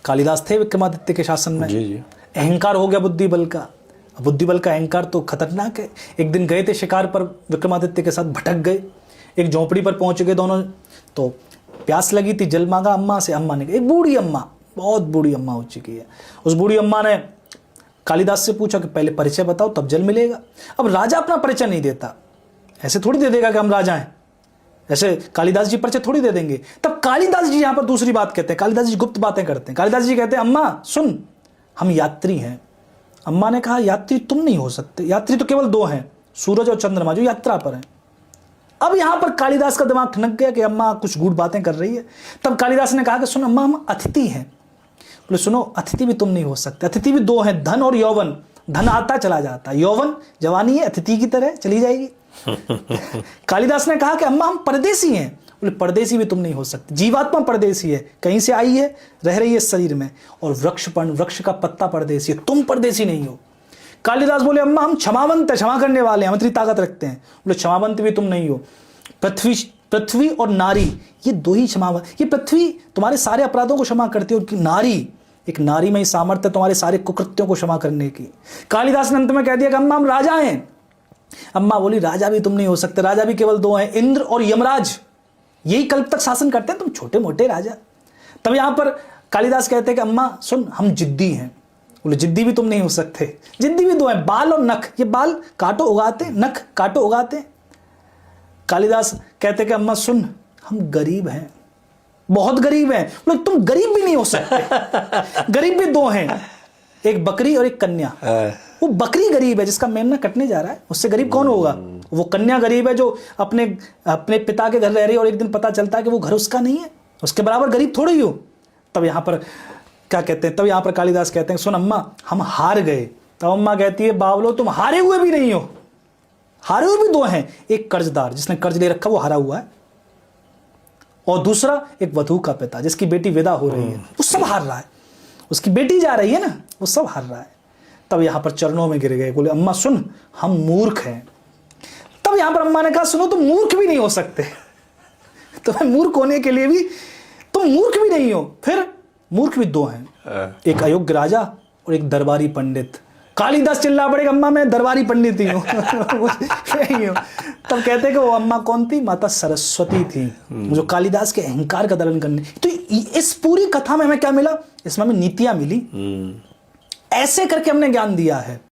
कालिदास थे विक्रमादित्य के शासन में। जी जी। अहंकार हो गया बुद्धि बल का। बुद्धि बल का अहंकार तो खतरनाक है। एक दिन गए थे शिकार पर विक्रमादित्य के साथ, भटक गए, एक झोंपड़ी पर पहुंच गए दोनों। तो प्यास लगी थी, जल मांगा अम्मा से। अम्मा ने, एक बूढ़ी अम्मा, बहुत बूढ़ी अम्मा हो चुकी है, उस बूढ़ी अम्मा ने कालिदास से पूछा कि पहले परिचय बताओ तब जल मिलेगा। अब राजा अपना परिचय नहीं देता, ऐसे थोड़ी दे देगा कि हम राजा हैं, ऐसे कालिदास जी परिचय थोड़ी दे देंगे। तब कालिदास जी यहां पर दूसरी बात कहते हैं, कालिदास जी गुप्त बातें करते हैं। कालिदास जी कहते हैं अम्मा सुन, हम यात्री हैं। अम्मा ने कहा यात्री तुम नहीं हो सकते, यात्री तो केवल दो हैं, सूरज और चंद्रमा, जो यात्रा पर हैं। अब यहां पर कालिदास का दिमाग ठनक गया कि अम्मा कुछ गूढ़ बातें कर रही है। तब कालिदास ने कहा कि सुन अम्मा, हम अतिथि हैं। बोले सुनो, अतिथि भी तुम नहीं हो सकते, अतिथि भी दो हैं, धन और यौवन। धन आता चला जाता, यौवन जवानी है, अतिथि की तरह चली जाएगी। कालिदास ने कहा कि अम्मा हम परदेसी हैं। बोले परदेसी भी तुम नहीं हो सकते, जीवात्मा परदेसी है, कहीं से आई है, रह रही है शरीर में, और वृक्ष का पत्ता परदेसी है, तुम परदेसी नहीं हो। कालिदास बोले अम्मा हम क्षमावंत है, क्षमा करने वाले हैं, हम इतनी ताकत रखते हैं। बोले क्षमावंत भी तुम नहीं हो। पृथ्वी और नारी, ये दो ही क्षमावंत। ये पृथ्वी तुम्हारे सारे अपराधों को क्षमा करती है, और नारी, एक नारी में ही सामर्थ्य तुम्हारे सारे कुकृत्यों को क्षमा करने की। कालिदास ने अंत में कह दिया कि अम्मा हम राजा हैं। अम्मा बोली राजा भी तुम नहीं हो सकते, राजा भी केवल दो हैं, इंद्र और यमराज, यही कल्प तक शासन करते हैं, तुम छोटे मोटे राजा। तब यहां पर कालिदास कहते हैं कि अम्मा सुन, हम जिद्दी हैं। बोले जिद्दी भी तुम नहीं हो सकते, जिद्दी भी दो हैं, बाल और नख, ये बाल काटो उगाते, नख काटो उगाते। कालिदास कहते कि अम्मा सुन, हम गरीब हैं, बहुत गरीब हैं। बोले तुम गरीब भी नहीं हो सकते, गरीब भी दो हैं, एक बकरी और एक कन्या। वो बकरी गरीब है जिसका मेमना कटने जा रहा है, उससे गरीब कौन होगा? वो कन्या गरीब है जो अपने पिता के घर रह रही है, और एक दिन पता चलता है कि वो घर उसका नहीं है, उसके बराबर गरीब थोड़ी हो। तब यहां पर क्या कहते हैं, तब यहां पर कालिदास कहते हैं सुन अम्मा हम हार गए। तब अम्मा कहती है बावलो तुम हारे हुए भी नहीं हो, हारे हुए भी दो हैं, एक कर्जदार जिसने कर्ज ले रखा वो हारा हुआ है, और दूसरा एक वधू का पिता जिसकी बेटी विदा हो रही है, वो सब हार रहा है, उसकी बेटी जा रही है ना, वो सब हार रहा है। तब यहां पर चरणों में गिर गए, बोले अम्मा सुन, हम मूर्ख हैं। तब यहां पर अम्मा ने कहा सुनो, तुम मूर्ख भी नहीं हो सकते, तुम्हें मूर्ख होने के लिए भी तुम मूर्ख भी नहीं हो। फिर मूर्ख भी दो हैं, एक अयोग्य राजा और एक दरबारी पंडित। कालिदास चिल्ला पड़ेगा अम्मा मैं दरबारी पंडित ही हूं। तब कहते कि वो अम्मा कौन थी? माता सरस्वती थी, जो कालिदास के अहंकार का दलन करने। तो इस पूरी कथा में हमें क्या मिला? इसमें हमें नीतियां मिली, ऐसे करके हमने ज्ञान दिया है।